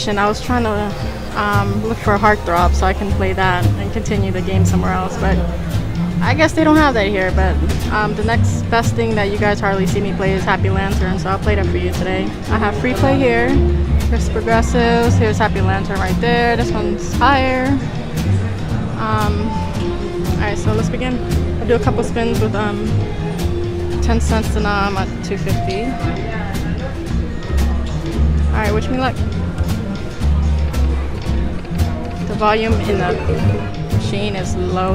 combination. I was trying to look for a heartthrob so I can play that and continue the game somewhere else, but I guess they don't have that here. But the next best thing that you guys hardly see me play is Happy Lantern, so I'll play that for you today. I have free play here. Here's progressives. Here's Happy Lantern right there. This one's higher. Alright, so let's begin. I'll do a couple spins with 10 cents and I'm at 250. Alright, wish me luck. The volume in the machine is low,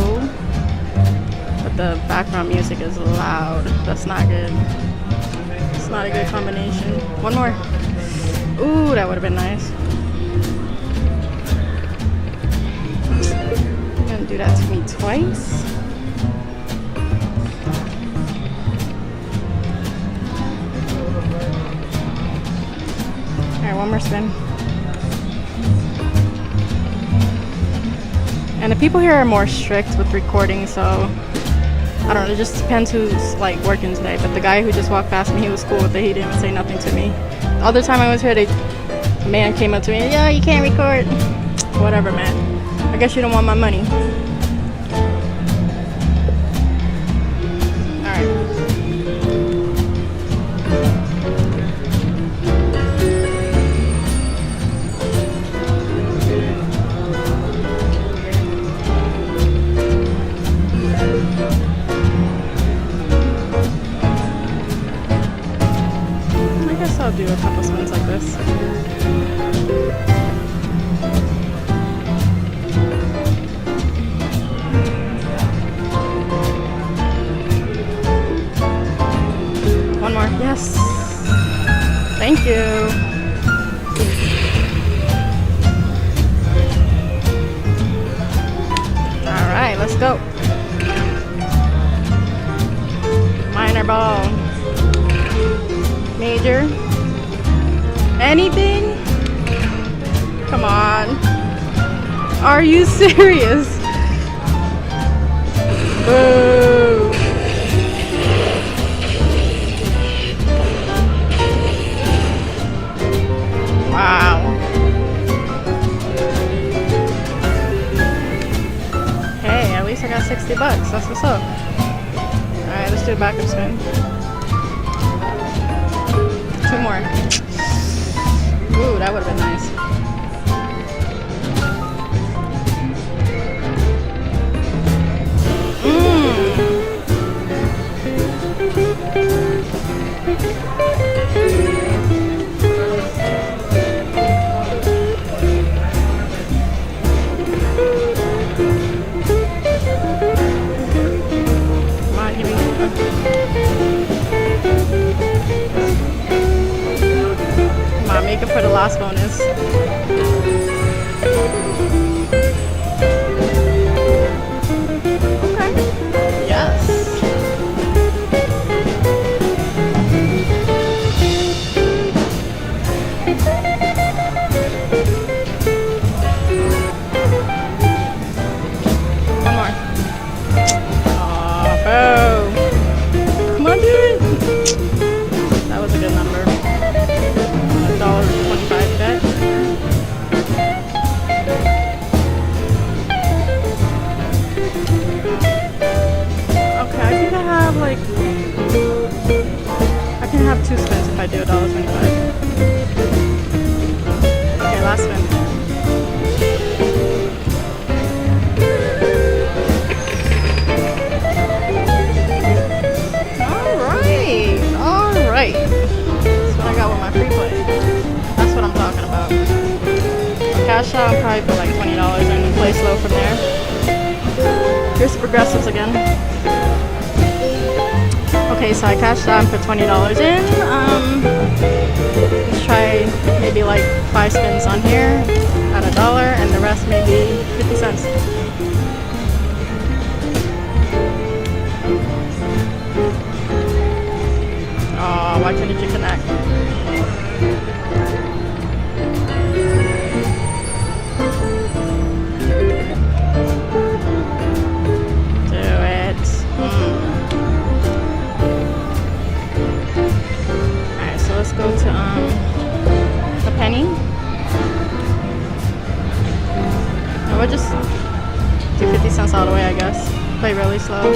but the background music is loud. That's not good. It's not a good combination. One more. Ooh, that would have been nice. You're gonna do that to me twice. Alright, one more spin. And the people here are more strict with recording, so I don't know, it just depends who's like working today. But the guy who just walked past me, he was cool with it. He didn't say nothing to me. The other time I was here, a man came up to me, yeah, you can't record. Whatever, man. I guess you don't want my money. I'll do a couple spins like this. One more. Yes. Thank you. All right, let's go. Minor ball. Major. Anything? Come on. Are you serious? Boo. Wow. Hey, at least I got 60 bucks. That's what's up. Alright, let's do a backup spin. 2 more. Ooh, that would have been nice. Come on, give me. Make it for the last bonus. Okay. Yes. One more. Oh, come on, dude. That was a good number. $1.25 bet. Okay, I think I have like I can have 2 spins if I do $1.25. Okay, last spin. Alright. That's what I got with my free play. That's what I'm talking about. Cash out and probably put like $20 and play slow from there. Here's the progressives again. Okay, so I cashed out and put $20 in. Let's try maybe like 5 spins on here at $1 and the rest maybe 50 cents. Oh, why couldn't you connect? Alright, so let's go to a penny. Do 50 cents all the way, I guess. Play really slow.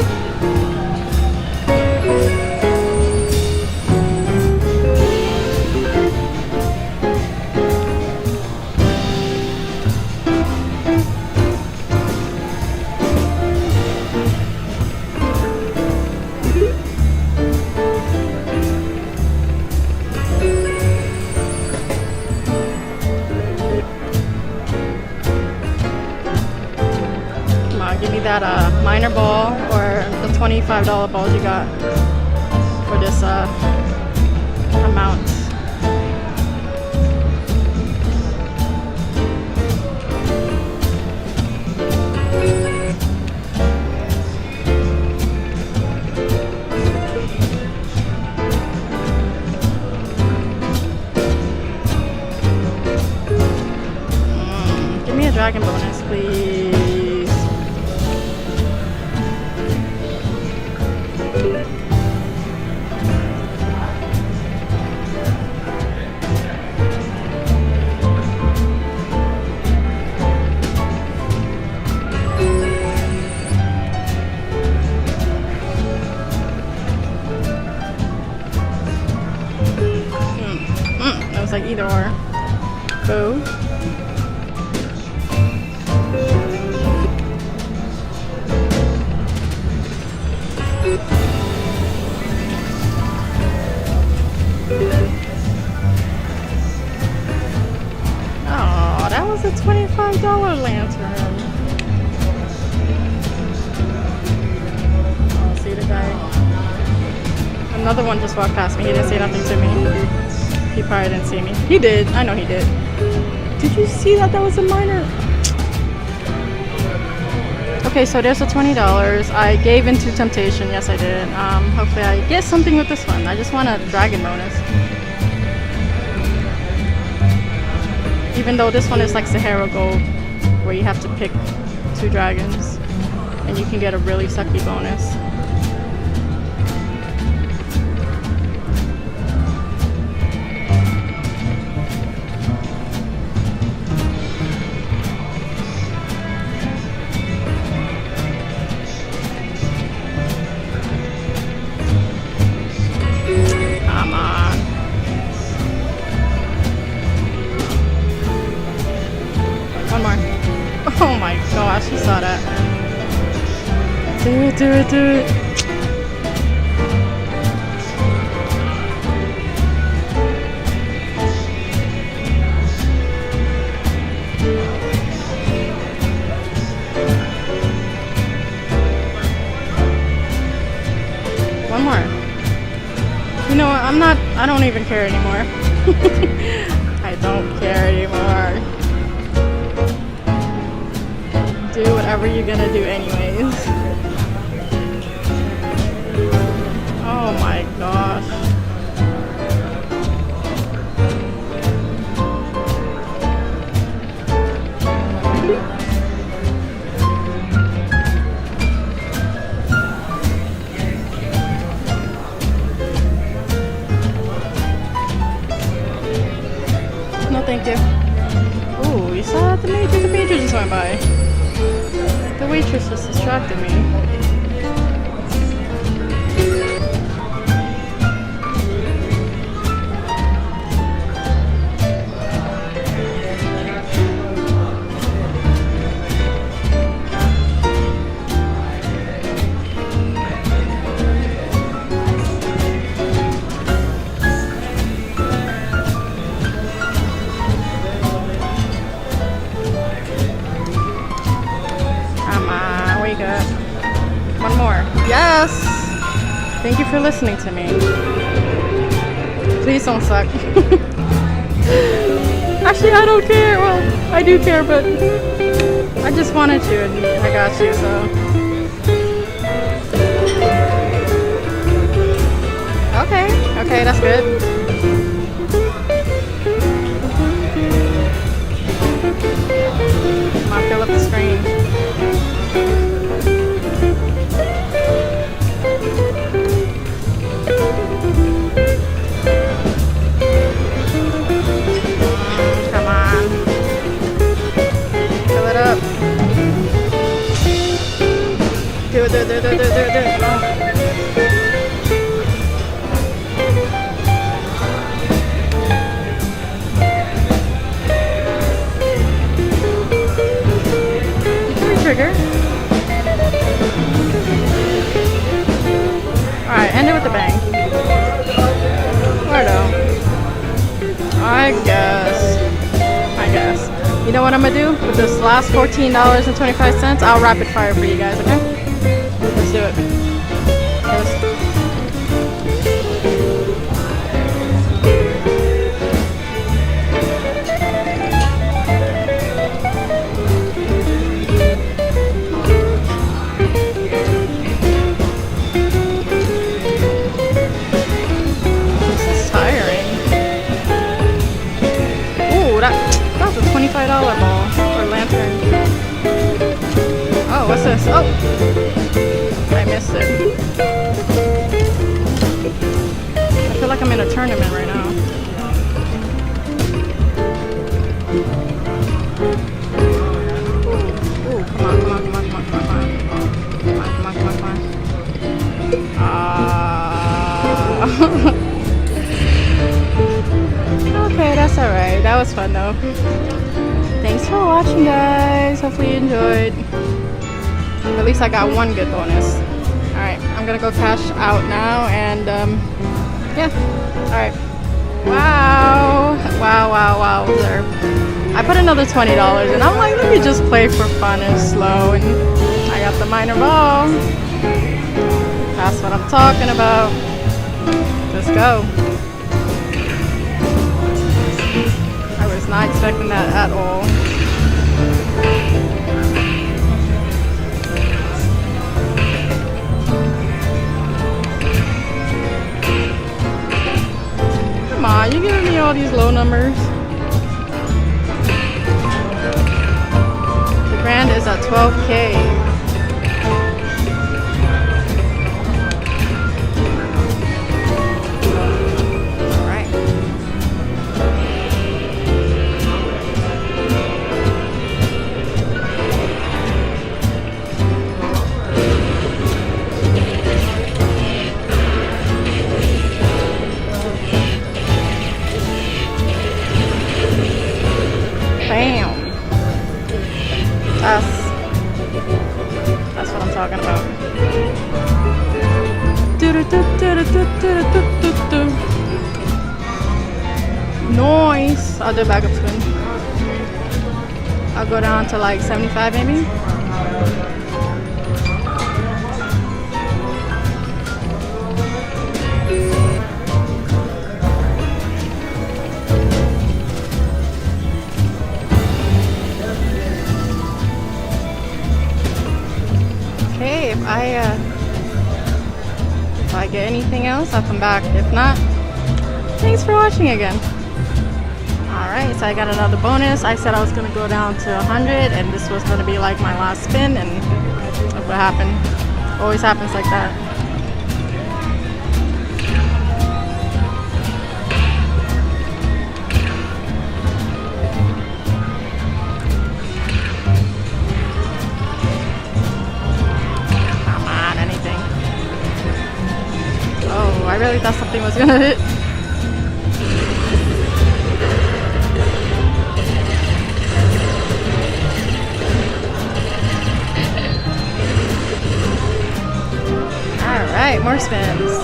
Give me that minor ball or the $25 balls you got for this amount. Give me a dragon bonus, please. That was like either or. Boo. Oh, that was a $25 lantern. Oh, see the guy. Another one just walked past me. He didn't say nothing to me. He probably didn't see me. He did. I know he did. Did you see that? That was a minor. Okay, so there's the $20. I gave into temptation. Yes, I did. Hopefully I get something with this one. I just want a dragon bonus. Even though this one is like Sahara Gold, where you have to pick 2 dragons, and you can get a really sucky bonus. Oh my gosh, you saw that. Do it, do it, do it. One more. You know what, I don't even care anymore. I don't care anymore. Do whatever you're gonna do anyways. Oh my gosh. No thank you. Ooh, you saw the major just went by. The waitress just distracted me. One more. Yes! Thank you for listening to me. Please don't suck. Actually, I don't care. Well, I do care, but I just wanted you and I got you, so. Okay, that's good. Come on, fill up the screen. Do it, do it, do it, do it, do it, do it. Oh. Trigger. Alright, end it with a bang. Or no. I guess. You know what I'm gonna do? With this last $14.25, I'll rapid fire for you guys, okay? Let's do it. $25 ball or lantern. Oh, what's this? Oh, I missed it. I feel like I'm in a tournament right now. Ooh, come on, come on, come on, come on, come on, come on. Come on, come on, come on, come on. Okay, that's alright. That was fun though. Thanks for watching, guys. Hopefully you enjoyed. At least I got one good bonus. Alright, I'm gonna go cash out now and yeah. Alright. Wow. Wow, sir. I put another $20 and I'm like, let me just play for fun and slow, and I got the minor ball. That's what I'm talking about. Let's go. Not expecting that at all. Come on, you're giving me all these low numbers. The grand is at 12K. That's what I'm talking about. Nice. I'll do a backup spin. I'll go down to like 75 maybe. If I get anything else, I'll come back. If not, thanks for watching again. Alright, so I got another bonus. I said I was going to go down to 100 and this was going to be like my last spin, and look what happened. Always happens like that. I really thought something was gonna hit. Alright, more spins.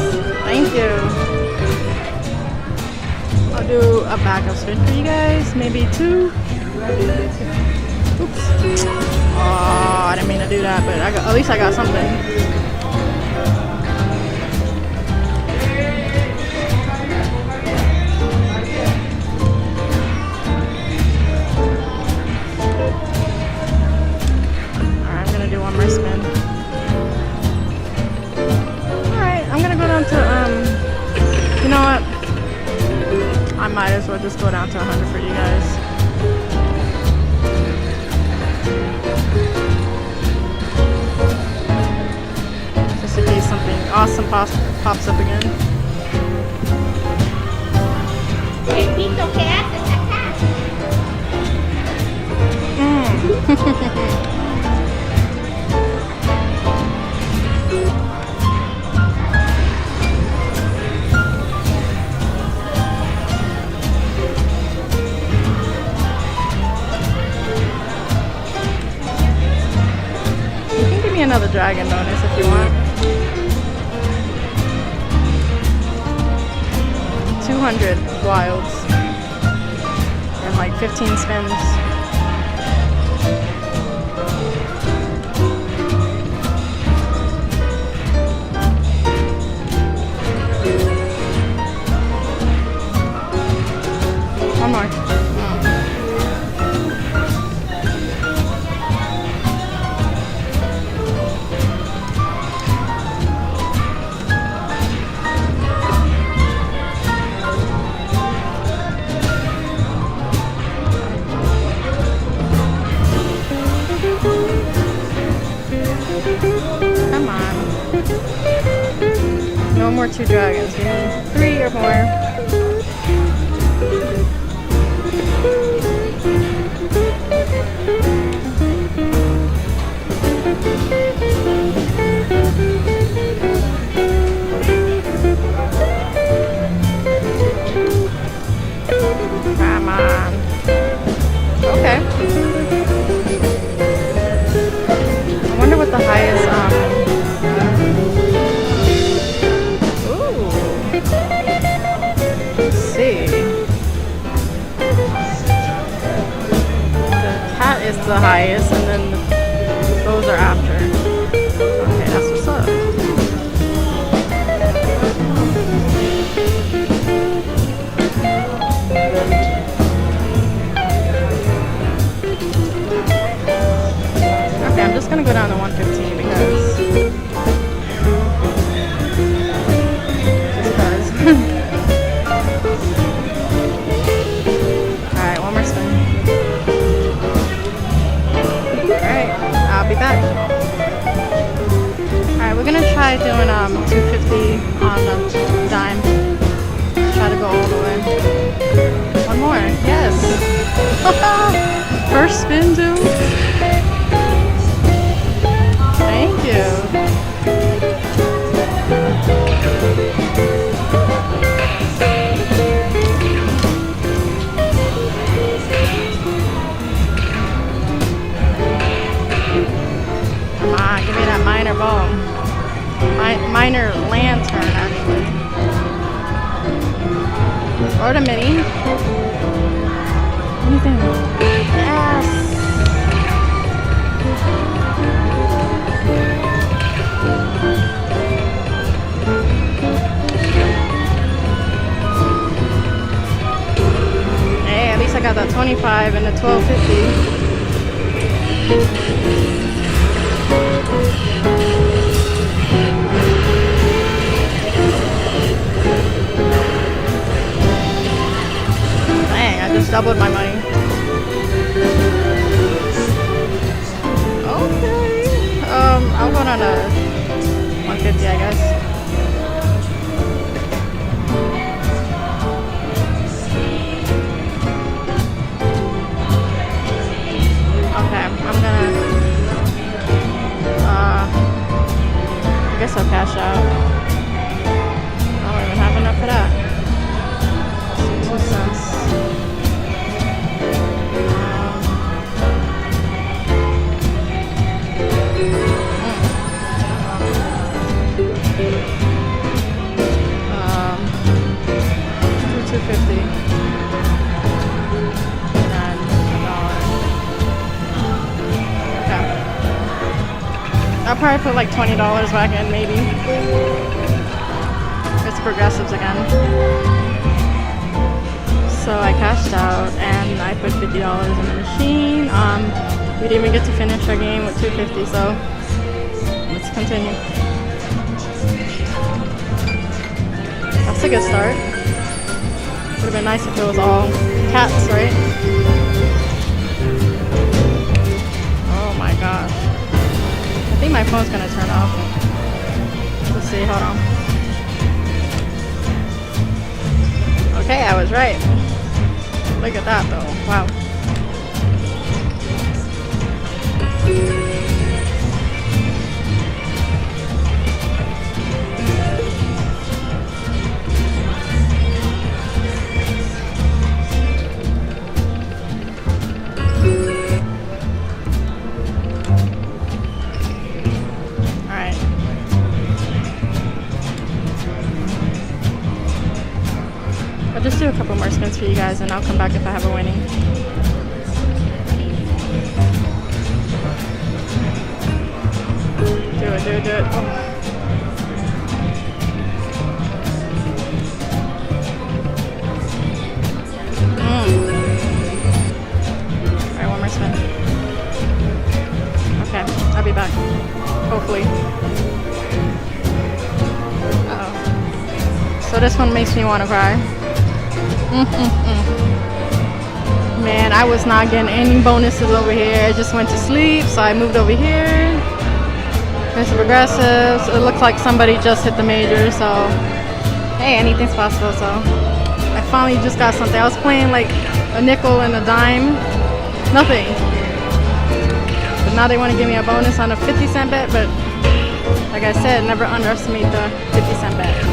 Thank you. I'll do a backup spin for you guys. Maybe two. Oops. Oh, I didn't mean to do that, but at least I got something. You know what? I might as well just go down to 100 for you guys. Just in case something awesome pops up again. me another dragon bonus if you want. 200 wilds. And like 15 spins. One more. Come on. No more 2 dragons. We need 3 or more. Come on. Okay. I wonder what the highest, ooh. Let's see. The cat is the highest, and then those are after. Okay, that's what's up. Okay, I'm just gonna go down to 115 because just cause. Alright, one more spin. Alright, I'll be back. Alright, we're gonna try doing 250 on the dime. Try to go all the way. One more, yes. First spin, dude. Thank you. Come on, give me that minor ball. Minor lantern, actually. Or the mini. Anything. Yes. Hey, at least I got that 25 and the 1250. Dang, I just doubled my money. Okay. I'll go down to 150, I guess. Okay, I'm gonna I guess I'll cash out. I don't even have enough for that. 2 cents. $2.50. And $1. Okay. I'll probably put like $20 back in, maybe. It's progressives again. So I cashed out and I put $50 in the machine. We didn't even get to finish our game with $2.50, so let's continue. That's a good start. Would have been nice if it was all cats, right? Oh my gosh. I think my phone's gonna turn off. Let's see, hold on. Okay, I was right. Look at that though, wow. do a couple more spins for you guys and I'll come back if I have a winning. Do it, do it, do it. Oh. Alright, one more spin. Okay, I'll be back. Hopefully. Uh-oh. So this one makes me want to cry. Man, I was not getting any bonuses over here. I just went to sleep, so I moved over here. There's some progressives. It looks like somebody just hit the major, so hey, anything's possible. So I finally just got something. I was playing like a nickel and a dime. Nothing. But now they want to give me a bonus on a 50-cent bet, but like I said, never underestimate the 50-cent bet.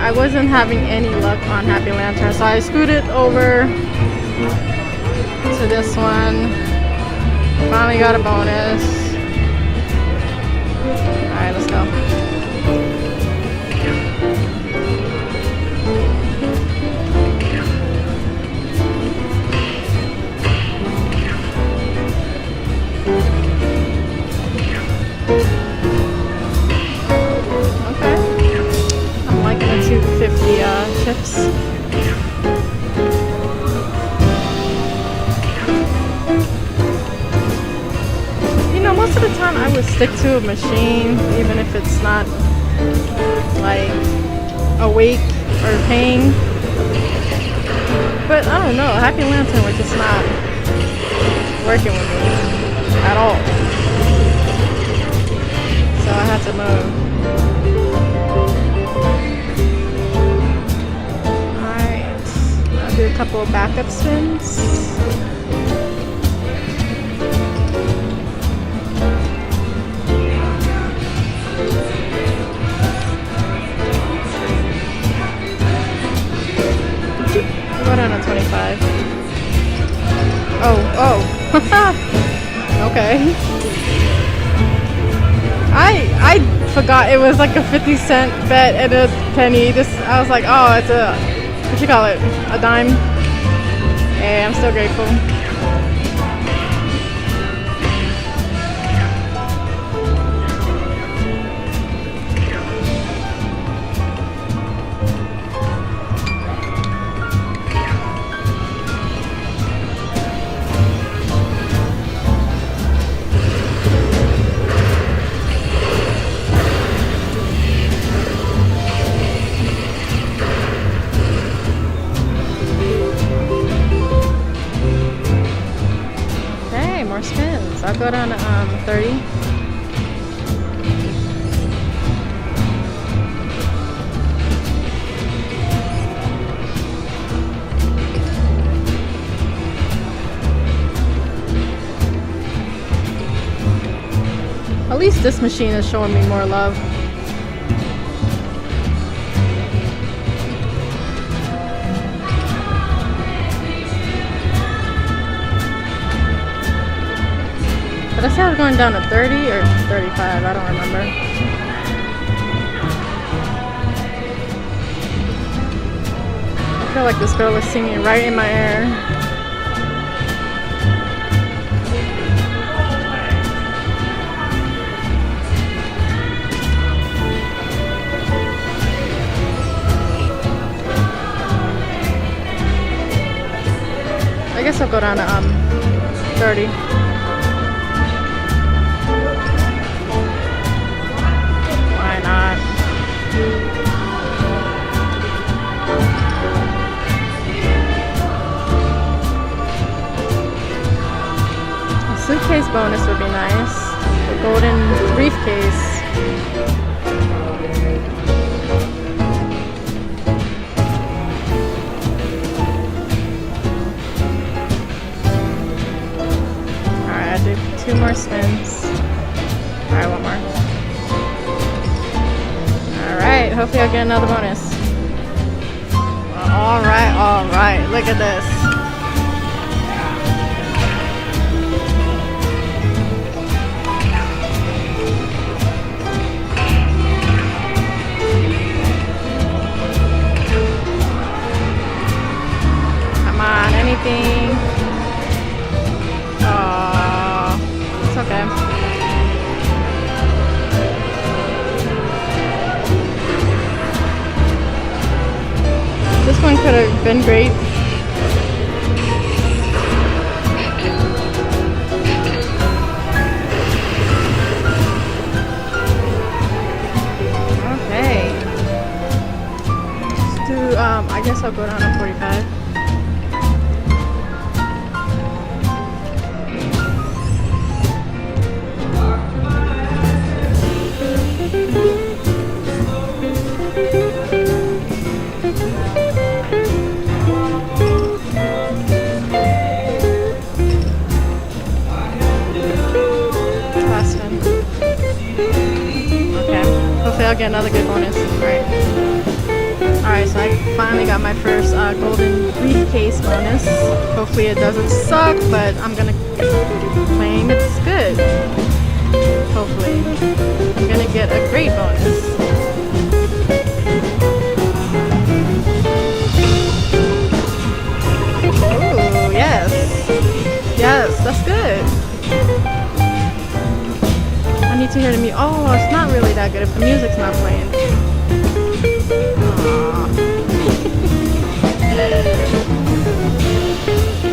I wasn't having any luck on Happy Lantern, so I scooted over to this one. Finally got a bonus. Alright, let's go. Chips. You know, most of the time I would stick to a machine, even if it's not like awake or paying. But I don't know, Happy Lantern was just not working with me at all. So I had to move. Do a couple backup spins. Go down to 25. Oh. Okay. I forgot it was like a 50-cent bet and a penny. I was like, oh, it's a, what you call it? A dime. Hey, I'm still grateful. More spins. I'll go down to 30. At least this machine is showing me more love. Did I say I was going down to 30 or 35? I don't remember. I feel like this girl is singing right in my ear. I guess I'll go down to 30. Suitcase bonus would be nice. The golden briefcase. Alright, I did 2 more spins. Alright, 1 more. Alright, hopefully I'll get another bonus. Alright, look at this. Anything. Oh, it's okay. This one could have been great. Okay. Let's do, I guess I'll go down to 45. I'll get another good bonus. Alright, so I finally got my first golden briefcase bonus. Hopefully it doesn't suck, but I'm gonna claim it's good. Hopefully. I'm gonna get a great bonus. Oh, yes. Yes, that's good. I need to hear the music. Oh, it's not really that good if the music's not playing.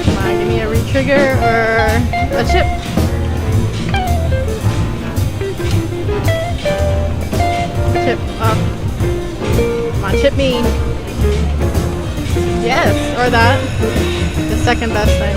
Come on, give me a re-trigger or a chip. Chip up. Come on, chip me. Yes, or that. The second best thing.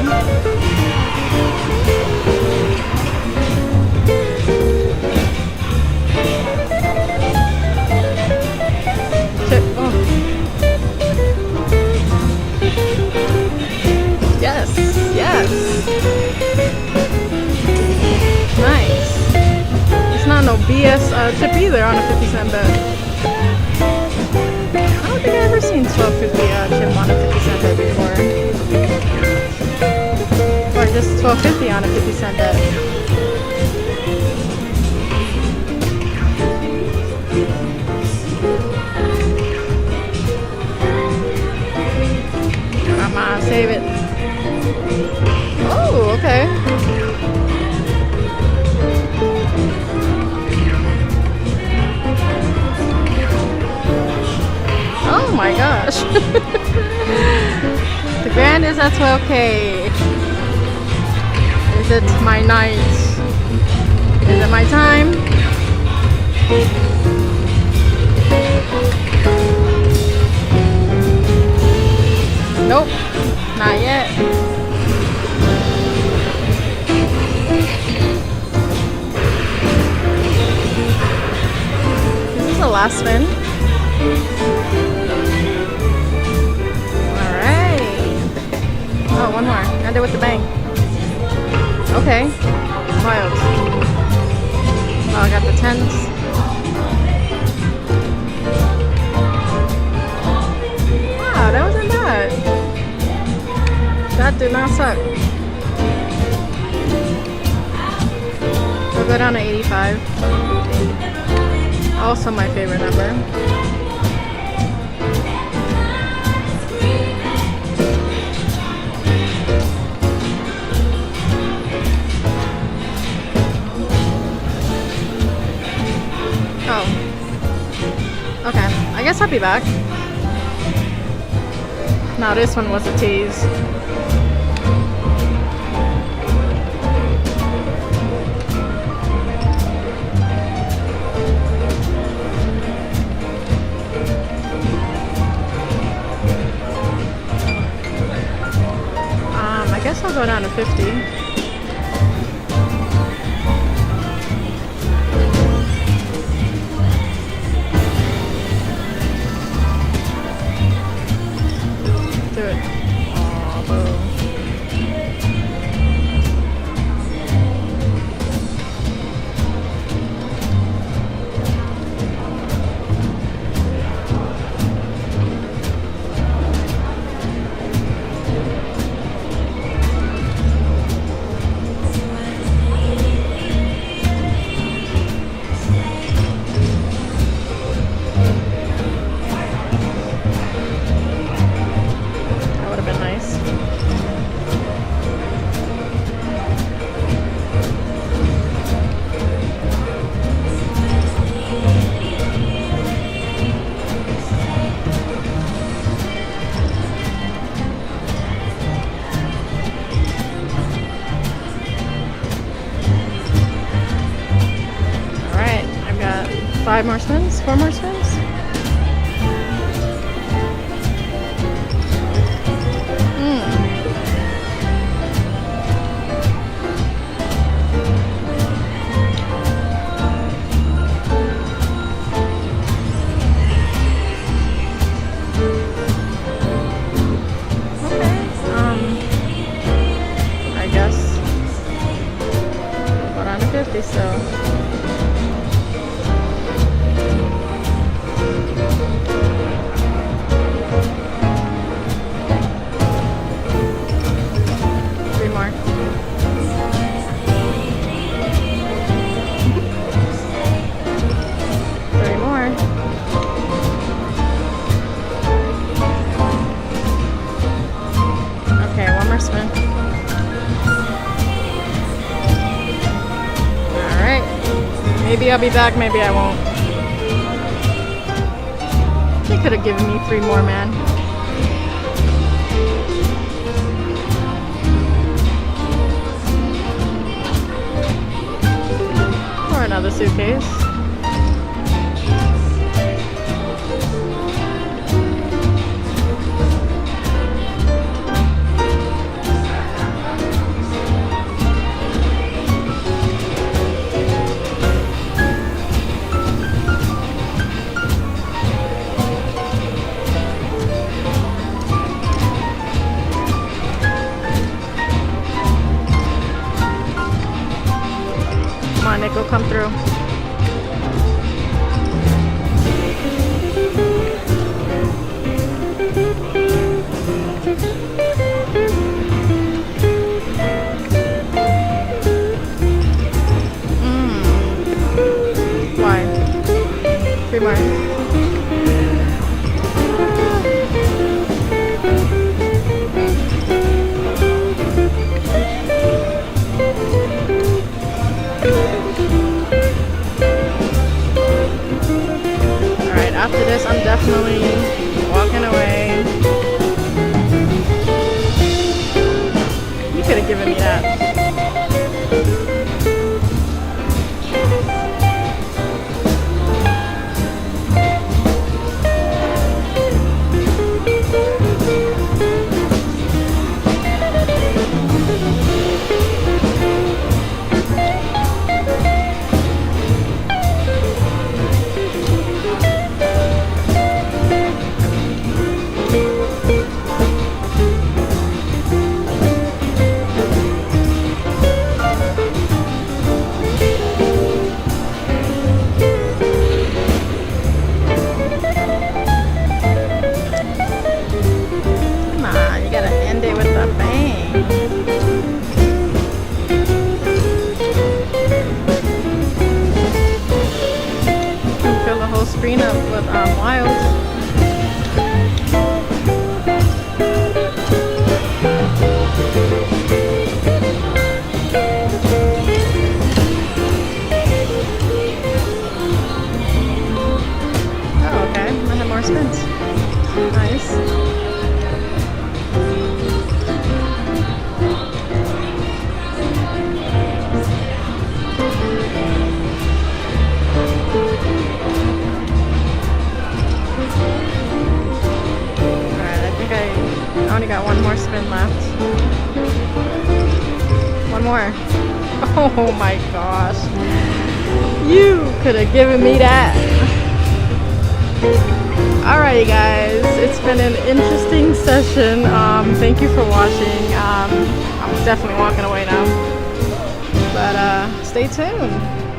DS tip either on a 50-cent bet. I don't think I've ever seen 12.50 chip on a 50-cent bet before. Or just 12.50 on a 50-cent bet. Come on, save it. Oh, okay. Oh my gosh. The grand is at 12K. Is it my night? Is it my time? Nope, not yet. This is the last spin. Oh, one more. End it with the bang. Okay. Wild. Oh, I got the tens. Wow, that wasn't bad. That did not suck. We'll go down to 85. Also my favorite number. Oh. Okay, I guess I'll be back. Now this one was a tease. I guess I'll go down to 50. Five more spins? 4 more spins? Okay. I guess. But on the 50 still. Maybe I'll be back, maybe I won't. They could have given me 3 more, man. Or another suitcase. Nickel, come through. more. Alright, after this, I'm definitely walking away. You could have given me that. Screen up with Wild. Oh, okay. I have more spins. Nice. I only got one more spin left. One more. Oh my gosh. You could have given me that. Alrighty guys, it's been an interesting session. Thank you for watching. I'm definitely walking away now. But stay tuned.